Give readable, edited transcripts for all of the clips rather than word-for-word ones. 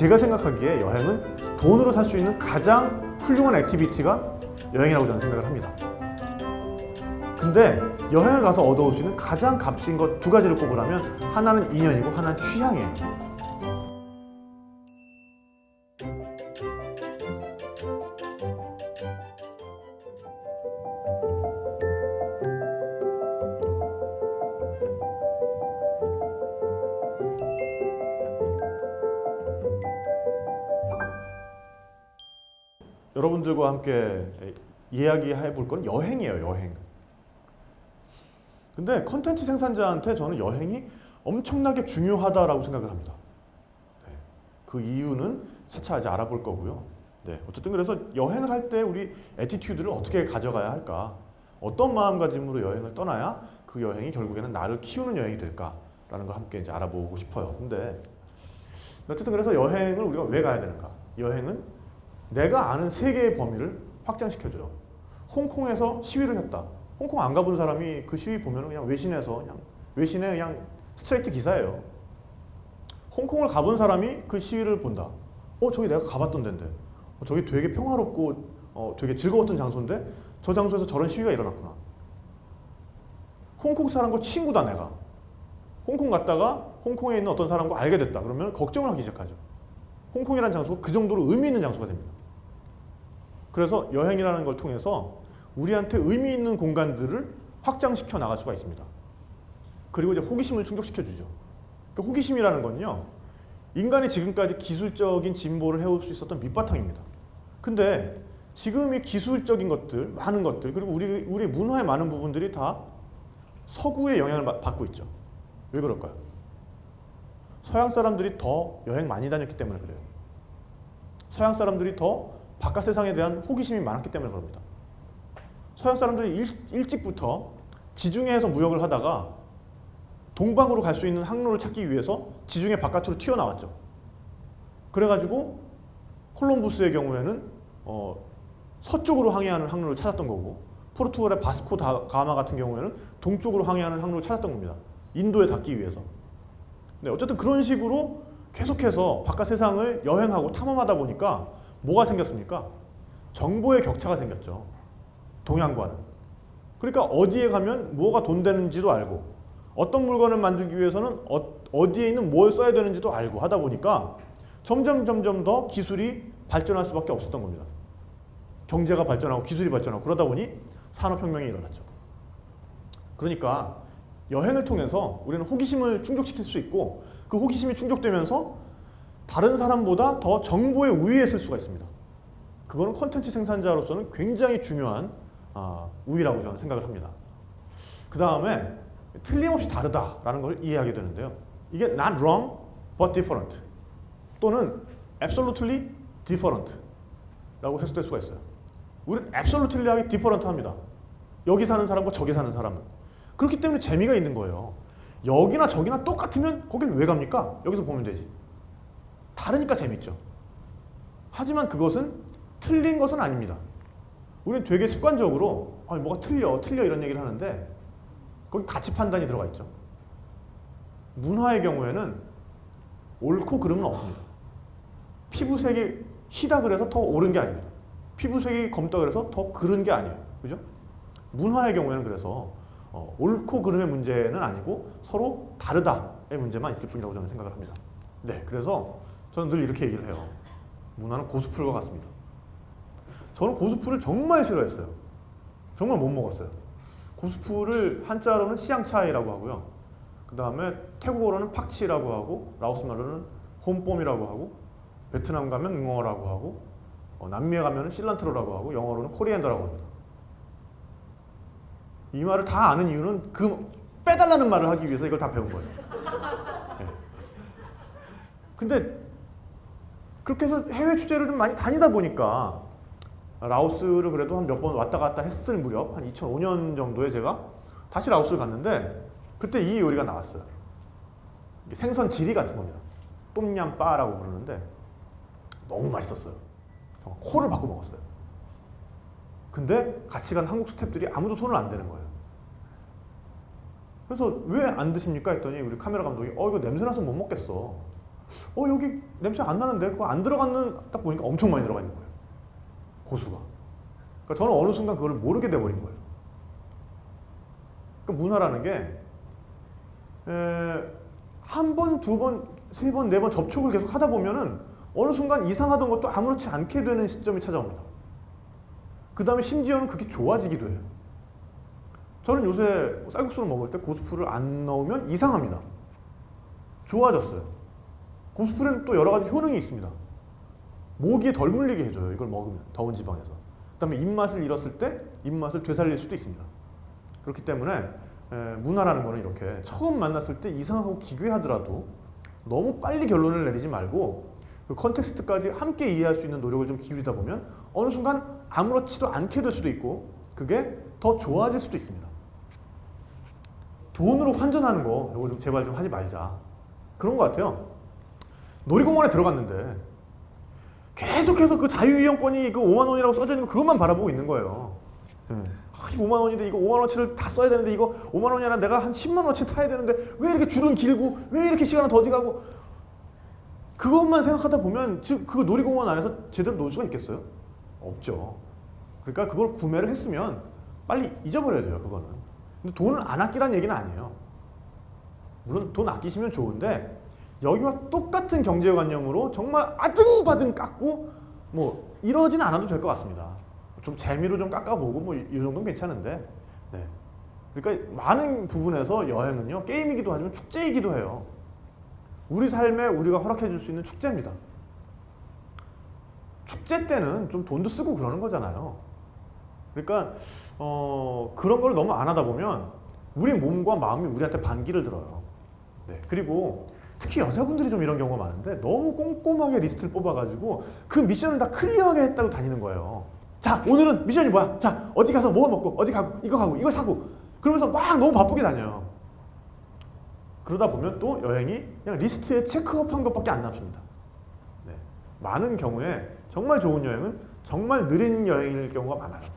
제가 생각하기에 여행은 돈으로 살 수 있는 가장 훌륭한 액티비티가 여행이라고 저는 생각을 합니다. 근데 여행을 가서 얻어올 수 있는 가장 값진 것 두 가지를 꼽으라면 하나는 인연이고 하나는 취향이에요. 여러분들과 함께 이야기해 볼 건 여행이에요, 여행. 근데 컨텐츠 생산자한테 저는 여행이 엄청나게 중요하다라고 생각을 합니다. 네. 그 이유는 차차 이제 알아볼 거고요. 네. 어쨌든 그래서 여행을 할 때 우리 애티튜드를 어떻게 가져가야 할까? 어떤 마음가짐으로 여행을 떠나야 그 여행이 결국에는 나를 키우는 여행이 될까라는 걸 함께 이제 알아보고 싶어요. 근데 어쨌든 그래서 여행을 우리가 왜 가야 되는가? 여행은 내가 아는 세계의 범위를 확장시켜줘요. 홍콩에서 시위를 했다. 홍콩 안 가본 사람이 그 시위 보면 그냥 외신의 그냥 스트레이트 기사예요. 홍콩을 가본 사람이 그 시위를 본다. 저기 내가 가봤던 데인데. 저기 되게 평화롭고 되게 즐거웠던 장소인데 저 장소에서 저런 시위가 일어났구나. 홍콩 사람과 친구다 내가. 홍콩 갔다가 홍콩에 있는 어떤 사람과 알게 됐다. 그러면 걱정을 하기 시작하죠. 홍콩이라는 장소가 그 정도로 의미 있는 장소가 됩니다. 그래서 여행이라는 걸 통해서 우리한테 의미 있는 공간들을 확장시켜 나갈 수가 있습니다. 그리고 이제 호기심을 충족시켜 주죠. 그러니까 호기심이라는 건요, 인간이 지금까지 기술적인 진보를 해올 수 있었던 밑바탕입니다. 근데 지금 이 기술적인 것들, 많은 것들, 그리고 우리 문화의 많은 부분들이 다 서구의 영향을 받고 있죠. 왜 그럴까요? 서양 사람들이 더 여행 많이 다녔기 때문에 그래요. 서양 사람들이 더 바깥 세상에 대한 호기심이 많았기 때문에 그럽니다. 서양 사람들이 일찍부터 지중해에서 무역을 하다가 동방으로 갈 수 있는 항로를 찾기 위해서 지중해 바깥으로 튀어나왔죠. 그래가지고 콜럼부스의 경우에는 서쪽으로 항해하는 항로를 찾았던 거고, 포르투갈의 바스코 가마 같은 경우에는 동쪽으로 항해하는 항로를 찾았던 겁니다. 인도에 닿기 위해서. 네, 어쨌든 그런 식으로 계속해서 바깥 세상을 여행하고 탐험하다 보니까 뭐가 생겼습니까? 정보의 격차가 생겼죠. 동양과는. 그러니까 어디에 가면 뭐가 돈 되는지도 알고, 어떤 물건을 만들기 위해서는 어디에 있는 뭘 써야 되는지도 알고 하다 보니까 점점 더 기술이 발전할 수밖에 없었던 겁니다. 경제가 발전하고 기술이 발전하고 그러다 보니 산업혁명이 일어났죠. 그러니까 여행을 통해서 우리는 호기심을 충족시킬 수 있고, 그 호기심이 충족되면서 다른 사람보다 더 정보의 우위에 있을 수가 있습니다. 그거는 콘텐츠 생산자로서는 굉장히 중요한 우위라고 저는 생각을 합니다. 그 다음에 틀림없이 다르다라는 걸 이해하게 되는데요. 이게 not wrong but different 또는 absolutely different 라고 해석될 수가 있어요. 우리는 absolutely하게 different 합니다. 여기 사는 사람과 저기 사는 사람은. 그렇기 때문에 재미가 있는 거예요. 여기나 저기나 똑같으면 거길 왜 갑니까? 여기서 보면 되지. 다르니까 재밌죠. 하지만 그것은 틀린 것은 아닙니다. 우리는 되게 습관적으로 뭐가 틀려 이런 얘기를 하는데 거기 가치 판단이 들어가 있죠. 문화의 경우에는 옳고 그름은 없습니다. 피부색이 희다 그래서 더 옳은 게 아닙니다. 피부색이 검다 그래서 더 그른 게 아니에요. 그죠? 문화의 경우에는 그래서 옳고 그름의 문제는 아니고 서로 다르다의 문제만 있을 뿐이라고 저는 생각을 합니다. 네, 그래서 저는 늘 이렇게 얘기를 해요. 문화는 고수풀과 같습니다. 저는 고수풀을 정말 싫어했어요. 정말 못 먹었어요. 고수풀을 한자로는 시양차이라고 하고요. 그 다음에 태국어로는 팍치라고 하고, 라오스 말로는 홈뽐이라고 하고, 베트남 가면 응어라고 하고, 남미에 가면 실란트로라고 하고, 영어로는 코리앤더라고 합니다. 이 말을 다 아는 이유는 그 빼달라는 말을 하기 위해서 이걸 다 배운 거예요. 네. 근데 그렇게 해서 해외 취재를 좀 많이 다니다 보니까 라오스를 그래도 한 몇 번 왔다 갔다 했을 무렵 한 2005년 정도에 제가 다시 라오스를 갔는데 그때 이 요리가 나왔어요. 생선 지리 같은 겁니다. 똠얌빠라고 부르는데 너무 맛있었어요. 정말 코를 박고 먹었어요. 근데 같이 간 한국 스태프들이 아무도 손을 안 대는 거예요. 그래서 왜 안 드십니까? 했더니 우리 카메라 감독이 이거 냄새나서 못 먹겠어. 여기 냄새 안 나는데 그거 안 들어가는 딱 보니까 엄청 많이 들어가 있는 거예요. 고수가. 그러니까 저는 어느 순간 그걸 모르게 돼버린 거예요. 그러니까 문화라는 게 한 번, 두 번, 세 번, 네 번 접촉을 계속 하다 보면은 어느 순간 이상하던 것도 아무렇지 않게 되는 시점이 찾아옵니다. 그 다음에 심지어는 그게 좋아지기도 해요. 저는 요새 쌀국수를 먹을 때 고수풀을 안 넣으면 이상합니다. 좋아졌어요. 고수풀에는 또 여러 가지 효능이 있습니다. 모기에 덜 물리게 해줘요. 이걸 먹으면 더운 지방에서. 그 다음에 입맛을 잃었을 때 입맛을 되살릴 수도 있습니다. 그렇기 때문에 문화라는 거는 이렇게 처음 만났을 때 이상하고 기괴하더라도 너무 빨리 결론을 내리지 말고 그 컨텍스트까지 함께 이해할 수 있는 노력을 좀 기울이다 보면 어느 순간 아무렇지도 않게 될 수도 있고 그게 더 좋아질 수도 있습니다. 돈으로 환전하는 거 이거 좀 제발 좀 하지 말자. 그런 것 같아요. 놀이공원에 들어갔는데 계속해서 그 자유이용권이 그 5만 원이라고 써져 있는 거 그것만 바라보고 있는 거예요. 이거 5만 원인데 이거 5만 원어치를 다 써야 되는데 이거 5만 원이 아니라 내가 한 10만 원어치 타야 되는데 왜 이렇게 줄은 길고 왜 이렇게 시간은 더디 가고 그것만 생각하다 보면 즉 그 놀이공원 안에서 제대로 놀 수가 있겠어요? 없죠. 그러니까 그걸 구매를 했으면 빨리 잊어버려야 돼요. 그거는. 근데 돈을 안 아끼라는 얘기는 아니에요. 물론 돈 아끼시면 좋은데 여기와 똑같은 경제관념으로 정말 아등바등 깎고 뭐 이러진 않아도 될 것 같습니다. 좀 재미로 좀 깎아보고 뭐 이 정도는 괜찮은데 네. 그러니까 많은 부분에서 여행은요 게임이기도 하지만 축제이기도 해요. 우리 삶에 우리가 허락해 줄 수 있는 축제입니다. 축제 때는 좀 돈도 쓰고 그러는 거잖아요. 그러니까 그런 걸 너무 안 하다 보면 우리 몸과 마음이 우리한테 반기를 들어요. 네. 그리고 특히 여자분들이 좀 이런 경우가 많은데 너무 꼼꼼하게 리스트를 뽑아가지고 그 미션을 다 클리어하게 했다고 다니는 거예요. 자, 오늘은 미션이 뭐야? 자, 어디 가서 뭐 먹고, 어디 가고, 이거 사고. 그러면서 막 너무 바쁘게 다녀요. 그러다 보면 또 여행이 그냥 리스트에 체크업한 것밖에 안 남습니다. 네. 많은 경우에 정말 좋은 여행은 정말 느린 여행일 경우가 많아요.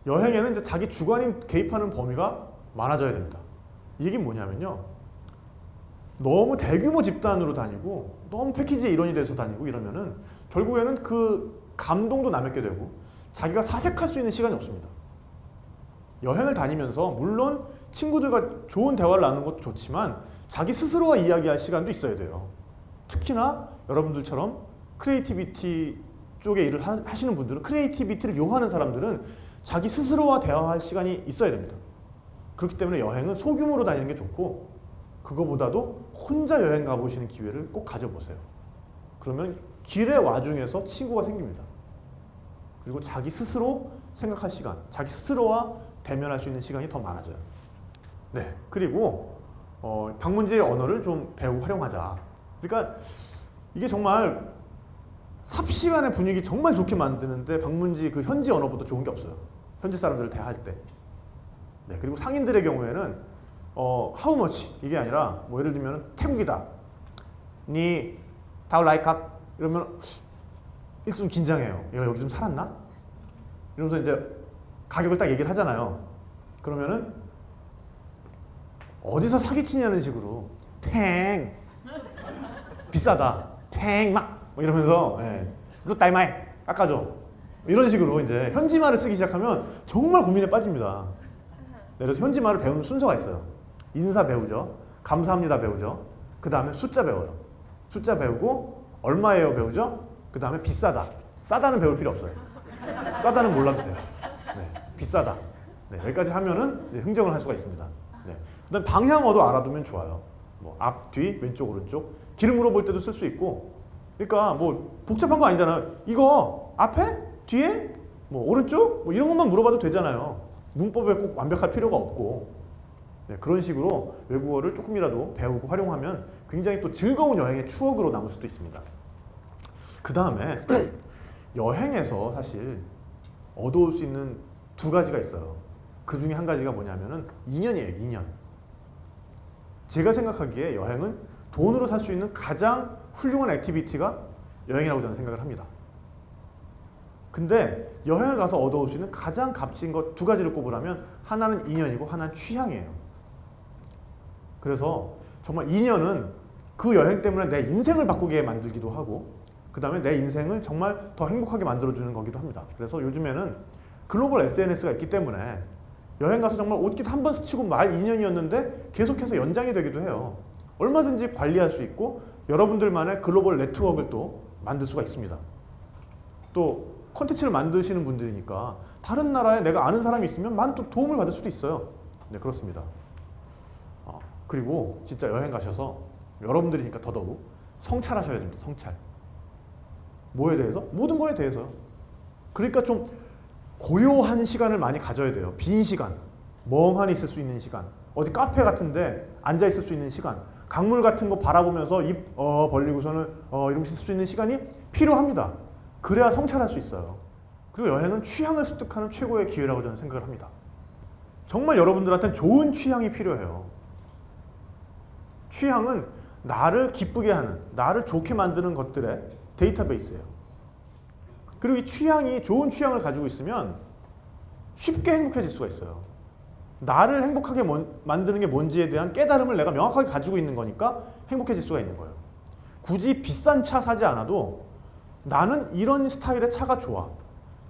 여행에는 이제 자기 주관이 개입하는 범위가 많아져야 됩니다. 이 얘기는 뭐냐면요. 너무 대규모 집단으로 다니고 너무 패키지의 일원이 돼서 다니고 이러면은 결국에는 그 감동도 남게 되고 자기가 사색할 수 있는 시간이 없습니다. 여행을 다니면서 물론 친구들과 좋은 대화를 나누는 것도 좋지만 자기 스스로와 이야기할 시간도 있어야 돼요. 특히나 여러분들처럼 크리에이티비티 쪽에 일을 하시는 분들은 크리에이티비티를 요하는 사람들은 자기 스스로와 대화할 시간이 있어야 됩니다. 그렇기 때문에 여행은 소규모로 다니는 게 좋고 그거보다도 혼자 여행 가보시는 기회를 꼭 가져보세요. 그러면 길의 와중에서 친구가 생깁니다. 그리고 자기 스스로 생각할 시간, 자기 스스로와 대면할 수 있는 시간이 더 많아져요. 네, 그리고 방문지의 언어를 좀 배우고 활용하자. 그러니까 이게 정말 삽시간의 분위기 정말 좋게 만드는데 방문지 그 현지 언어보다 좋은 게 없어요. 현지 사람들을 대할 때. 네, 그리고 상인들의 경우에는 how much 이게 아니라 뭐 예를 들면 태국이다. 니 다우 라이캅 이러면 일순 긴장해요. 얘가 여기 좀 살았나? 이러면서 이제 가격을 딱 얘기를 하잖아요. 그러면은 어디서 사기치냐는 식으로 탱 비싸다 탱 막 뭐 이러면서 루따이마이 깎아줘 이런 식으로 이제 현지말을 쓰기 시작하면 정말 고민에 빠집니다. 네, 그래서 현지말을 배우는 순서가 있어요. 인사 배우죠. 감사합니다 배우죠. 그 다음에 숫자 배워요. 숫자 배우고 얼마예요 배우죠. 그 다음에 비싸다. 싸다는 배울 필요 없어요. 싸다는 몰라도 돼요. 네, 비싸다. 네, 여기까지 하면은 이제 흥정을 할 수가 있습니다. 네. 그다음 방향어도 알아두면 좋아요. 뭐 앞, 뒤, 왼쪽, 오른쪽. 길을 물어볼 때도 쓸 수 있고. 그러니까 뭐 복잡한 거 아니잖아요. 이거 앞에, 뒤에, 뭐 오른쪽, 뭐 이런 것만 물어봐도 되잖아요. 문법에 꼭 완벽할 필요가 없고. 네, 그런 식으로 외국어를 조금이라도 배우고 활용하면 굉장히 또 즐거운 여행의 추억으로 남을 수도 있습니다. 그 다음에 여행에서 사실 얻어올 수 있는 두 가지가 있어요. 그 중에 한 가지가 뭐냐면은 인연이에요. 인연. 제가 생각하기에 여행은 돈으로 살 수 있는 가장 훌륭한 액티비티가 여행이라고 저는 생각을 합니다. 근데 여행을 가서 얻어올 수 있는 가장 값진 것 두 가지를 꼽으라면 하나는 인연이고 하나는 취향이에요. 그래서 정말 인연은 그 여행 때문에 내 인생을 바꾸게 만들기도 하고 그 다음에 내 인생을 정말 더 행복하게 만들어주는 거기도 합니다. 그래서 요즘에는 글로벌 SNS가 있기 때문에 여행 가서 정말 옷깃 한 번 스치고 말 2년이었는데 계속해서 연장이 되기도 해요. 얼마든지 관리할 수 있고 여러분들만의 글로벌 네트워크를 또 만들 수가 있습니다. 또 콘텐츠를 만드시는 분들이니까 다른 나라에 내가 아는 사람이 있으면 많은 또 도움을 받을 수도 있어요. 네, 그렇습니다. 그리고 진짜 여행 가셔서 여러분들이니까 더더욱 성찰하셔야 됩니다. 성찰. 뭐에 대해서? 모든 거에 대해서요. 그러니까 좀 고요한 시간을 많이 가져야 돼요. 빈 시간, 멍하니 있을 수 있는 시간, 어디 카페 같은데 앉아 있을 수 있는 시간, 강물 같은 거 바라보면서 입 벌리고서는 이러고 있을 수 있는 시간이 필요합니다. 그래야 성찰할 수 있어요. 그리고 여행은 취향을 습득하는 최고의 기회라고 저는 생각을 합니다. 정말 여러분들한테는 좋은 취향이 필요해요. 취향은 나를 기쁘게 하는, 나를 좋게 만드는 것들의 데이터베이스예요. 그리고 이 취향이 좋은 취향을 가지고 있으면 쉽게 행복해질 수가 있어요. 나를 행복하게 만드는 게 뭔지에 대한 깨달음을 내가 명확하게 가지고 있는 거니까 행복해질 수가 있는 거예요. 굳이 비싼 차 사지 않아도 나는 이런 스타일의 차가 좋아.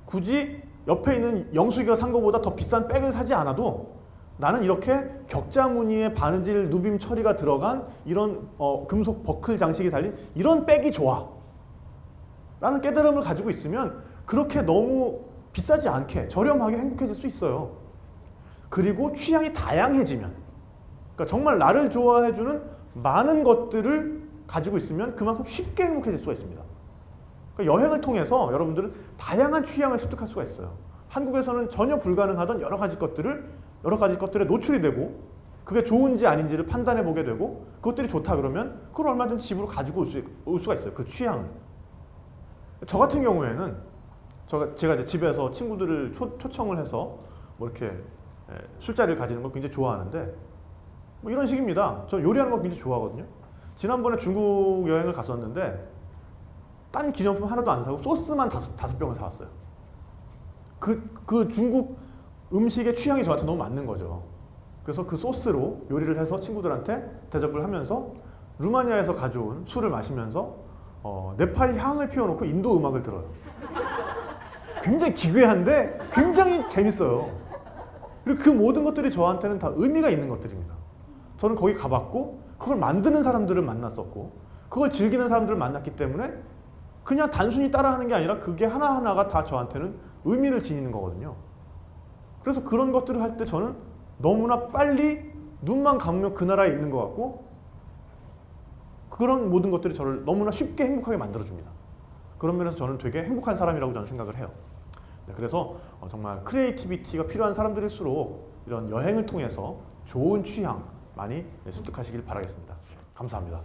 굳이 옆에 있는 영숙이가 산 것보다 더 비싼 백을 사지 않아도 나는 이렇게 격자 무늬의 바느질 누빔 처리가 들어간 이런 금속 버클 장식이 달린 이런 백이 좋아 라는 깨달음을 가지고 있으면 그렇게 너무 비싸지 않게 저렴하게 행복해질 수 있어요. 그리고 취향이 다양해지면, 그러니까 정말 나를 좋아해주는 많은 것들을 가지고 있으면 그만큼 쉽게 행복해질 수가 있습니다. 그러니까 여행을 통해서 여러분들은 다양한 취향을 습득할 수가 있어요. 한국에서는 전혀 불가능하던 여러 가지 것들에 노출이 되고 그게 좋은지 아닌지를 판단해 보게 되고 그것들이 좋다 그러면 그걸 얼마든지 집으로 가지고 올 수가 있어요. 그 취향을. 저 같은 경우에는 제가 이제 집에서 친구들을 초청을 해서 뭐 이렇게 술자리를 가지는 걸 굉장히 좋아하는데 뭐 이런 식입니다. 저 요리하는 거 굉장히 좋아하거든요. 지난번에 중국 여행을 갔었는데 딴 기념품 하나도 안 사고 소스만 다섯 병을 사왔어요. 그 중국 음식의 취향이 저한테 너무 맞는 거죠. 그래서 그 소스로 요리를 해서 친구들한테 대접을 하면서 루마니아에서 가져온 술을 마시면서 네팔 향을 피워놓고 인도 음악을 들어요. 굉장히 기괴한데 굉장히 재밌어요. 그리고 그 모든 것들이 저한테는 다 의미가 있는 것들입니다. 저는 거기 가봤고 그걸 만드는 사람들을 만났었고 그걸 즐기는 사람들을 만났기 때문에 그냥 단순히 따라하는 게 아니라 그게 하나하나가 다 저한테는 의미를 지니는 거거든요. 그래서 그런 것들을 할 때 저는 너무나 빨리 눈만 감으면 그 나라에 있는 것 같고 그런 모든 것들이 저를 너무나 쉽게 행복하게 만들어줍니다. 그런 면에서 저는 되게 행복한 사람이라고 저는 생각을 해요. 네, 그래서 정말 크리에이티비티가 필요한 사람들일수록 이런 여행을 통해서 좋은 취향 많이 습득하시길 바라겠습니다. 감사합니다.